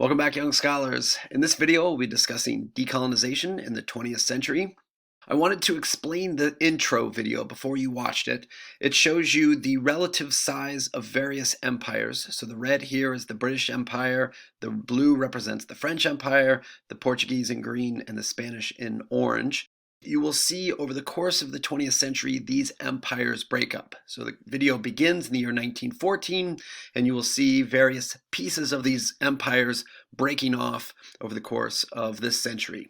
Welcome back, young scholars. In this video, we'll be discussing decolonization in the 20th century. I wanted to explain the intro video before you watched it. It shows you the relative size of various empires. So the red here is the British Empire, the blue represents the French Empire, the Portuguese in green, and the Spanish in orange. You will see over the course of the 20th century, these empires break up. So the video begins in the year 1914, and you will see various pieces of these empires breaking off over the course of this century.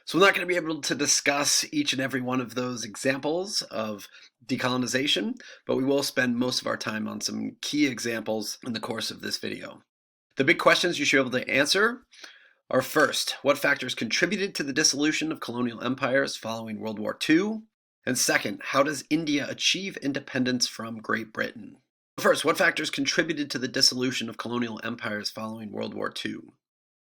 So we're not going to be able to discuss each and every one of those examples of decolonization, but we will spend most of our time on some key examples in the course of this video. The big questions you should be able to answer are: first, what factors contributed to the dissolution of colonial empires following World War II? And second, how does India achieve independence from Great Britain? First, what factors contributed to the dissolution of colonial empires following World War II?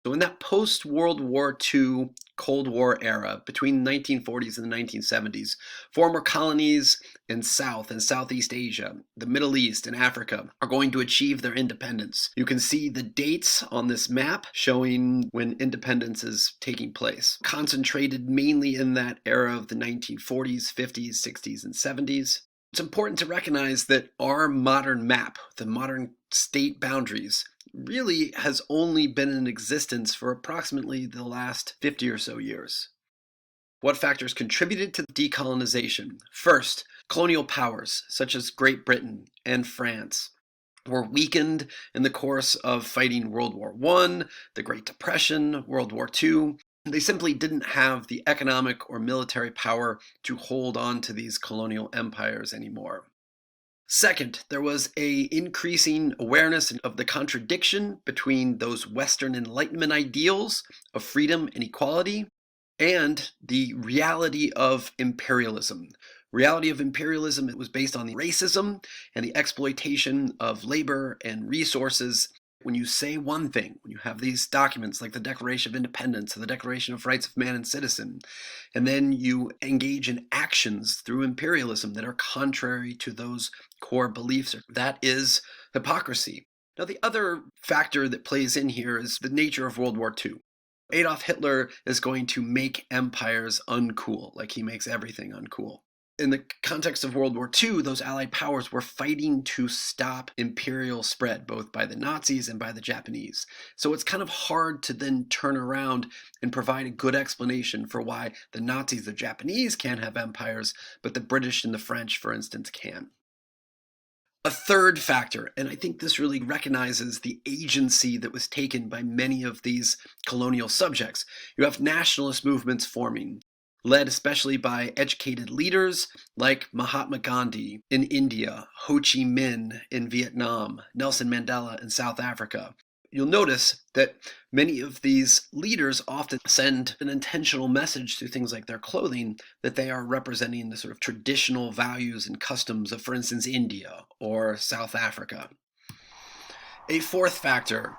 So in that post-World War II Cold War era, between the 1940s and the 1970s, former colonies in South and Southeast Asia, the Middle East, and Africa are going to achieve their independence. You can see the dates on this map showing when independence is taking place, concentrated mainly in that era of the 1940s, 50s, 60s, and 70s. It's important to recognize that our modern map, the modern state boundaries, really has only been in existence for approximately the last 50 or so years. What factors contributed to decolonization? First, colonial powers such as Great Britain and France were weakened in the course of fighting World War I, the Great Depression, World War II. They simply didn't have the economic or military power to hold on to these colonial empires anymore. Second, there was an increasing awareness of the contradiction between those Western Enlightenment ideals of freedom and equality and the reality of imperialism. Reality of imperialism, it was based on the racism and the exploitation of labor and resources. When you say one thing, when you have these documents like the Declaration of Independence and the Declaration of Rights of Man and Citizen, and then you engage in actions through imperialism that are contrary to those core beliefs, that is hypocrisy. Now, the other factor that plays in here is the nature of World War II. Adolf Hitler is going to make empires uncool, like he makes everything uncool. In the context of World War II, those Allied powers were fighting to stop imperial spread, both by the Nazis and by the Japanese. So it's kind of hard to then turn around and provide a good explanation for why the Nazis, the Japanese can't have empires, but the British and the French, for instance, can. A third factor, and I think this really recognizes the agency that was taken by many of these colonial subjects. You have nationalist movements forming, led especially by educated leaders like Mahatma Gandhi in India, Ho Chi Minh in Vietnam, Nelson Mandela in South Africa. You'll notice that many of these leaders often send an intentional message through things like their clothing that they are representing the sort of traditional values and customs of, for instance, India or South Africa. A fourth factor,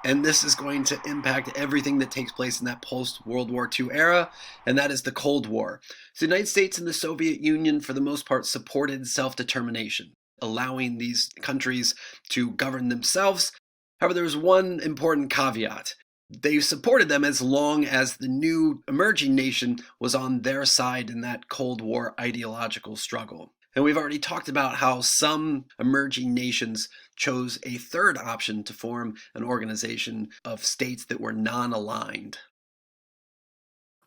and this is going to impact everything that takes place in that post-World War II era, and that is the Cold War. So the United States and the Soviet Union, for the most part, supported self-determination, allowing these countries to govern themselves. However, there was one important caveat. They supported them as long as the new emerging nation was on their side in that Cold War ideological struggle. And we've already talked about how some emerging nations chose a third option to form an organization of states that were non-aligned.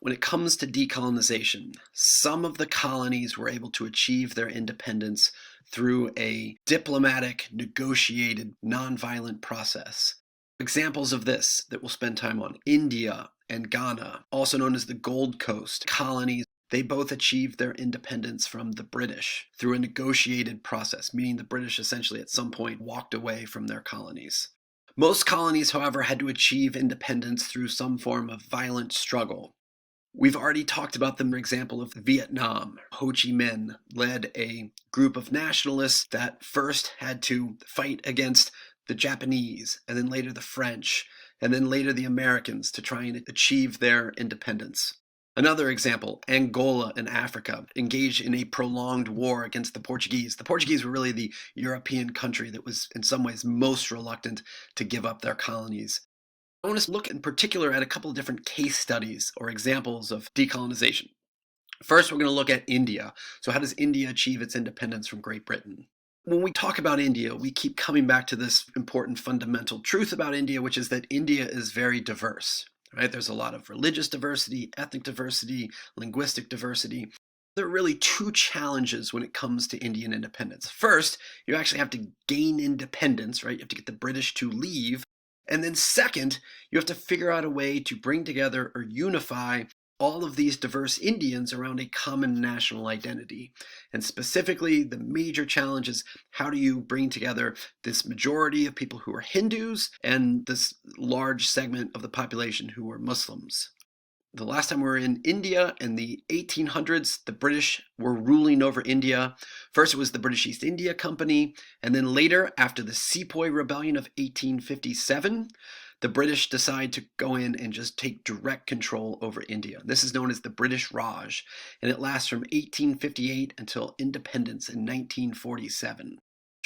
When it comes to decolonization, some of the colonies were able to achieve their independence through a diplomatic, negotiated, nonviolent process. Examples of this that we'll spend time on: India and Ghana, also known as the Gold Coast colonies. They both achieved their independence from the British through a negotiated process, meaning the British essentially at some point walked away from their colonies. Most colonies, however, had to achieve independence through some form of violent struggle. We've already talked about the example of Vietnam. Ho Chi Minh led a group of nationalists that first had to fight against the Japanese, and then later the French, and then later the Americans to try and achieve their independence. Another example, Angola in Africa engaged in a prolonged war against the Portuguese. The Portuguese were really the European country that was in some ways most reluctant to give up their colonies. I want to look in particular at a couple of different case studies or examples of decolonization. First, we're going to look at India. So how does India achieve its independence from Great Britain? When we talk about India, we keep coming back to this important fundamental truth about India, which is that India is very diverse. Right? There's a lot of religious diversity, ethnic diversity, linguistic diversity. There are really two challenges when it comes to Indian independence. First, you actually have to gain independence, right? You have to get the British to leave. And then second, you have to figure out a way to bring together or unify all of these diverse Indians around a common national identity. And specifically, the major challenge is how do you bring together this majority of people who are Hindus and this large segment of the population who are Muslims. The last time we were in India in the 1800s, the British were ruling over India. First it was the British East India Company, and then later, after the Sepoy Rebellion of 1857, the British decide to go in and just take direct control over India. This is known as the British Raj, and it lasts from 1858 until independence in 1947.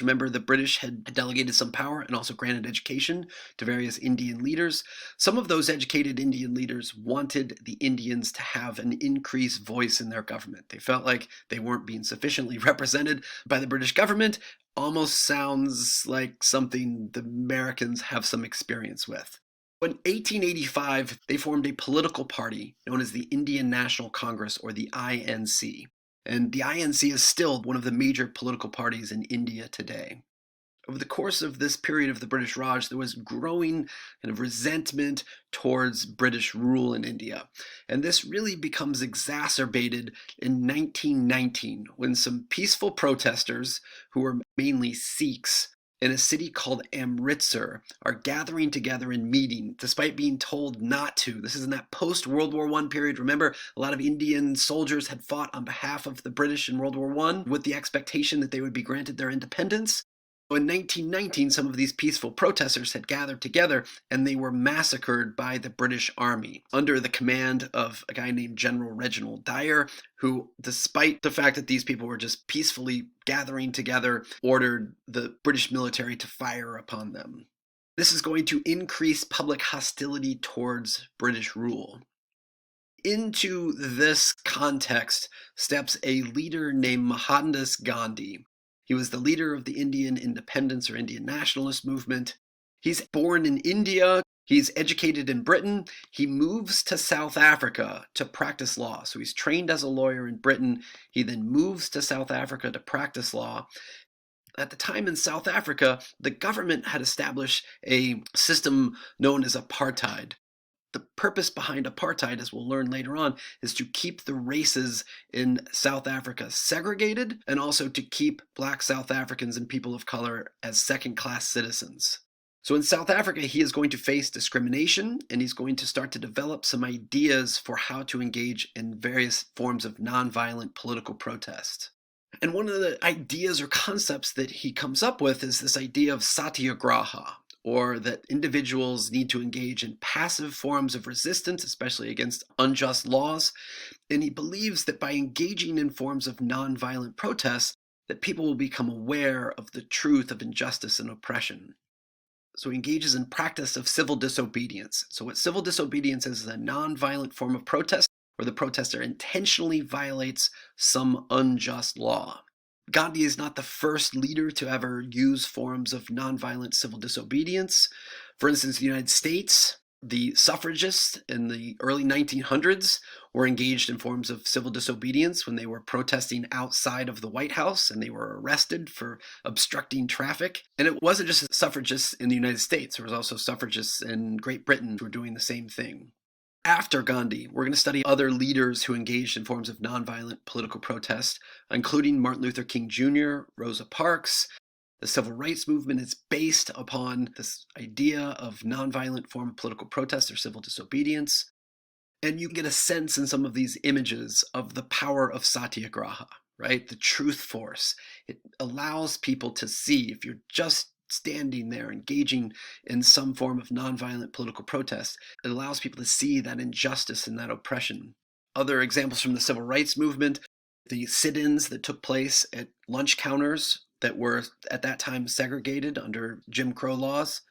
Remember, the British had delegated some power and also granted education to various Indian leaders. Some of those educated Indian leaders wanted the Indians to have an increased voice in their government. They felt like they weren't being sufficiently represented by the British government. Almost sounds like something the Americans have some experience with. In 1885, they formed a political party known as the Indian National Congress, or the INC. And the INC is still one of the major political parties in India today. Over the course of this period of the British Raj, there was growing kind of resentment towards British rule in India. And this really becomes exacerbated in 1919 when some peaceful protesters, who were mainly Sikhs, in a city called Amritsar, are gathering together and meeting despite being told not to. This is in that post-World War I period. Remember, a lot of Indian soldiers had fought on behalf of the British in World War I with the expectation that they would be granted their independence. In 1919, some of these peaceful protesters had gathered together and they were massacred by the British Army under the command of a guy named General Reginald Dyer, who, despite the fact that these people were just peacefully gathering together, ordered the British military to fire upon them. This is going to increase public hostility towards British rule. Into this context steps a leader named Mahatma Gandhi. He was the leader of the Indian independence or Indian nationalist movement. He's born in India. He's educated in Britain. He moves to South Africa to practice law. So he's trained as a lawyer in Britain. He then moves to South Africa to practice law. At the time in South Africa, the government had established a system known as apartheid. The purpose behind apartheid, as we'll learn later on, is to keep the races in South Africa segregated and also to keep Black South Africans and people of color as second-class citizens. So in South Africa, he is going to face discrimination, and he's going to start to develop some ideas for how to engage in various forms of nonviolent political protest. And one of the ideas or concepts that he comes up with is this idea of satyagraha, or that individuals need to engage in passive forms of resistance, especially against unjust laws. And he believes that by engaging in forms of nonviolent protest, that people will become aware of the truth of injustice and oppression. So he engages in practice of civil disobedience. So what civil disobedience is a nonviolent form of protest where the protester intentionally violates some unjust law. Gandhi is not the first leader to ever use forms of nonviolent civil disobedience. For instance, in the United States, the suffragists in the early 1900s were engaged in forms of civil disobedience when they were protesting outside of the White House, and they were arrested for obstructing traffic. And it wasn't just suffragists in the United States, there was also suffragists in Great Britain who were doing the same thing. After Gandhi, we're going to study other leaders who engaged in forms of nonviolent political protest, including Martin Luther King Jr., Rosa Parks. The civil rights movement is based upon this idea of nonviolent form of political protest or civil disobedience. And you can get a sense in some of these images of the power of satyagraha, right? The truth force. It allows people to see, if you're just standing there engaging in some form of nonviolent political protest, it allows people to see that injustice and that oppression. Other examples from the civil rights movement, the sit-ins that took place at lunch counters that were at that time segregated under Jim Crow laws.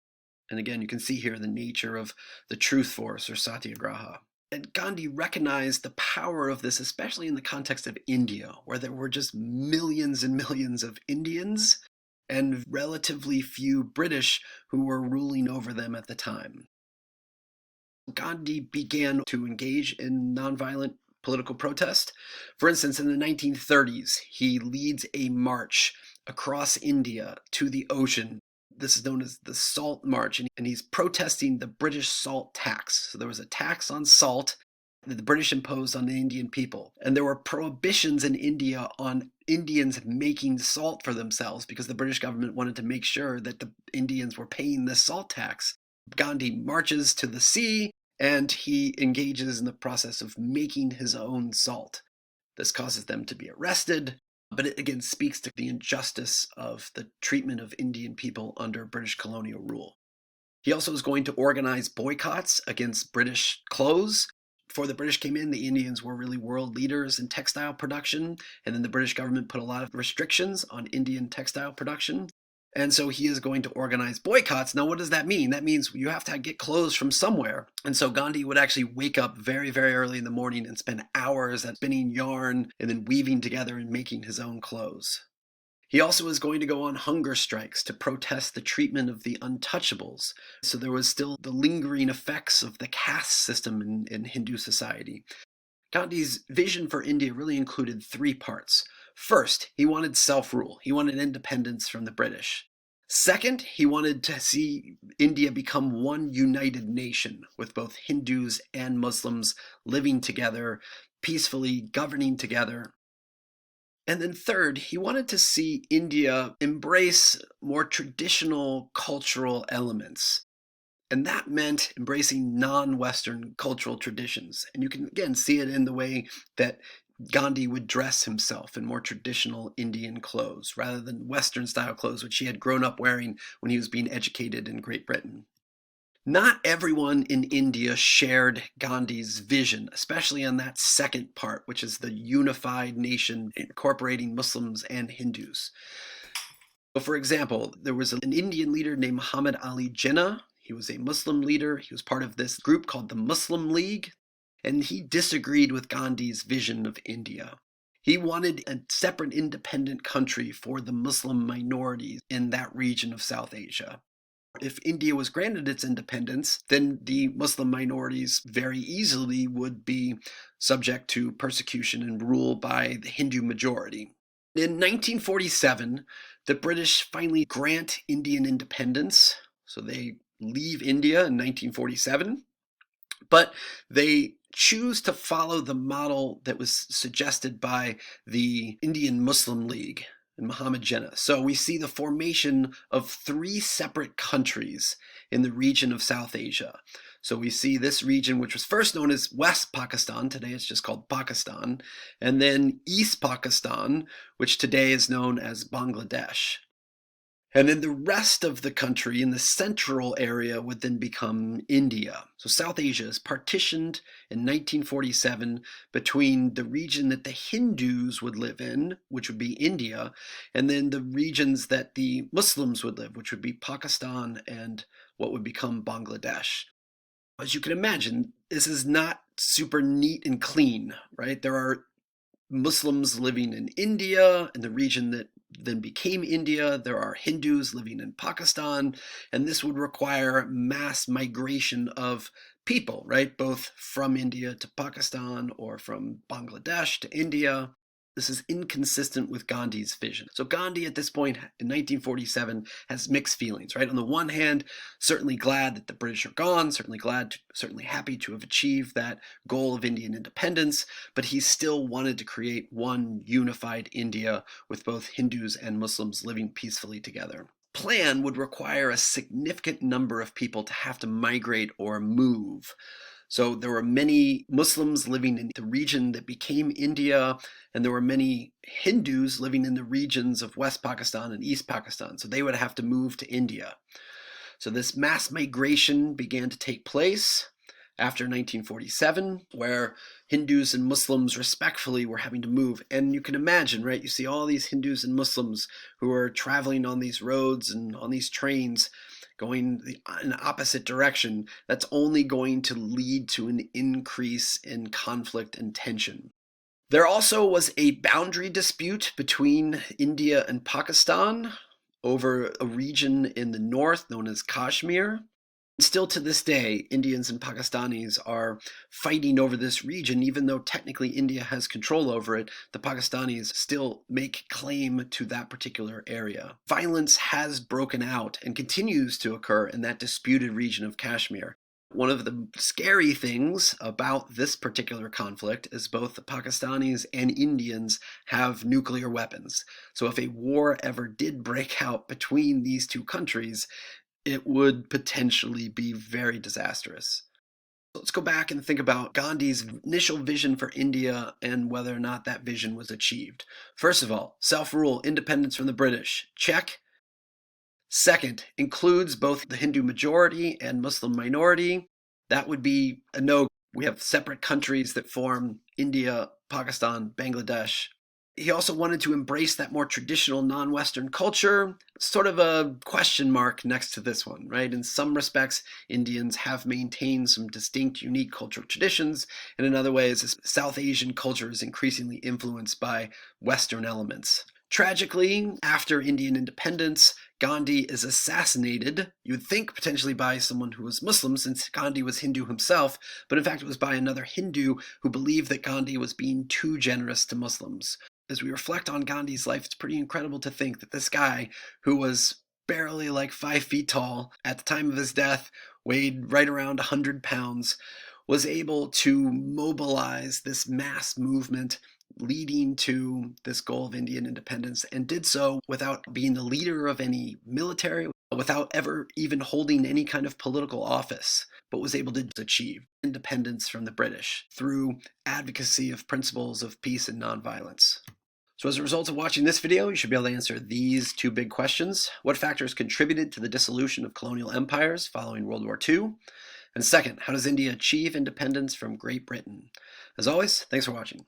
And again, you can see here the nature of the truth force or satyagraha. And Gandhi recognized the power of this, especially in the context of India, where there were just millions and millions of Indians and relatively few British who were ruling over them at the time. Gandhi began to engage in nonviolent political protest. For instance, in the 1930s, he leads a march across India to the ocean. This is known as the Salt March, and he's protesting the British salt tax. So there was a tax on salt that the British imposed on the Indian people. And there were prohibitions in India on Indians making salt for themselves because the British government wanted to make sure that the Indians were paying this salt tax. Gandhi marches to the sea and he engages in the process of making his own salt. This causes them to be arrested, but it again speaks to the injustice of the treatment of Indian people under British colonial rule. He also is going to organize boycotts against British clothes. Before the British came in, the Indians were really world leaders in textile production, and then the British government put a lot of restrictions on Indian textile production. And so he is going to organize boycotts. Now, what does that mean? That means you have to get clothes from somewhere. And so Gandhi would actually wake up very, very early in the morning and spend hours at spinning yarn and then weaving together and making his own clothes. He also is going to go on hunger strikes to protest the treatment of the untouchables. So there was still the lingering effects of the caste system in Hindu society. Gandhi's vision for India really included three parts. First, he wanted self-rule. He wanted independence from the British. Second, he wanted to see India become one united nation with both Hindus and Muslims living together, peacefully governing together. And then third, he wanted to see India embrace more traditional cultural elements. And that meant embracing non-Western cultural traditions. And you can, again, see it in the way that Gandhi would dress himself in more traditional Indian clothes rather than Western-style clothes, which he had grown up wearing when he was being educated in Great Britain. Not everyone in India shared Gandhi's vision, especially on that second part, which is the unified nation incorporating Muslims and Hindus. So for example, there was an Indian leader named Muhammad Ali Jinnah. He was a Muslim leader. He was part of this group called the Muslim League, and he disagreed with Gandhi's vision of India. He wanted a separate independent country for the Muslim minorities in that region of South Asia. If India was granted its independence, then the Muslim minorities very easily would be subject to persecution and rule by the Hindu majority. In 1947, the British finally grant Indian independence, so they leave India in 1947, but they choose to follow the model that was suggested by the Indian Muslim League and Muhammad Jinnah. So we see the formation of three separate countries in the region of South Asia. So we see this region, which was first known as West Pakistan, today it's just called Pakistan, and then East Pakistan, which today is known as Bangladesh. And then the rest of the country in the central area would then become India. So South Asia is partitioned in 1947 between the region that the Hindus would live in, which would be India, and then the regions that the Muslims would live, which would be Pakistan and what would become Bangladesh. As you can imagine, this is not super neat and clean, right? There are Muslims living in India, in the region that then became India. There are Hindus living in Pakistan, and this would require mass migration of people, right? Both from India to Pakistan or from Bangladesh to India. This is inconsistent with Gandhi's vision. So Gandhi at this point in 1947 has mixed feelings, right? On the one hand, certainly glad that the British are gone, certainly happy to have achieved that goal of Indian independence, but he still wanted to create one unified India with both Hindus and Muslims living peacefully together. Plan would require a significant number of people to have to migrate or move. So there were many Muslims living in the region that became India, and there were many Hindus living in the regions of West Pakistan and East Pakistan. So they would have to move to India. So this mass migration began to take place after 1947, where Hindus and Muslims respectfully were having to move. And you can imagine, right? You see all these Hindus and Muslims who are traveling on these roads and on these trains going in the opposite direction. That's only going to lead to an increase in conflict and tension. There also was a boundary dispute between India and Pakistan over a region in the north known as Kashmir. Still to this day, Indians and Pakistanis are fighting over this region. Even though technically India has control over it, the Pakistanis still make claim to that particular area. Violence has broken out and continues to occur in that disputed region of Kashmir. One of the scary things about this particular conflict is both the Pakistanis and Indians have nuclear weapons. So if a war ever did break out between these two countries, it would potentially be very disastrous. Let's go back and think about Gandhi's initial vision for India and whether or not that vision was achieved. First of all, self-rule, independence from the British, check. Second, includes both the Hindu majority and Muslim minority. That would be a no. We have separate countries that form India, Pakistan, Bangladesh. He also wanted to embrace that more traditional non-Western culture. Sort of a question mark next to this one, right? In some respects, Indians have maintained some distinct, unique cultural traditions, and in other ways, South Asian culture is increasingly influenced by Western elements. Tragically, after Indian independence, Gandhi is assassinated, you would think potentially by someone who was Muslim, since Gandhi was Hindu himself, but in fact it was by another Hindu who believed that Gandhi was being too generous to Muslims. As we reflect on Gandhi's life, it's pretty incredible to think that this guy, who was barely like 5 feet tall at the time of his death, weighed right around 100 pounds, was able to mobilize this mass movement leading to this goal of Indian independence, and did so without being the leader of any military, without ever even holding any kind of political office, but was able to achieve independence from the British through advocacy of principles of peace and nonviolence. So as a result of watching this video, you should be able to answer these two big questions. What factors contributed to the dissolution of colonial empires following World War II? And second, how does India achieve independence from Great Britain? As always, thanks for watching.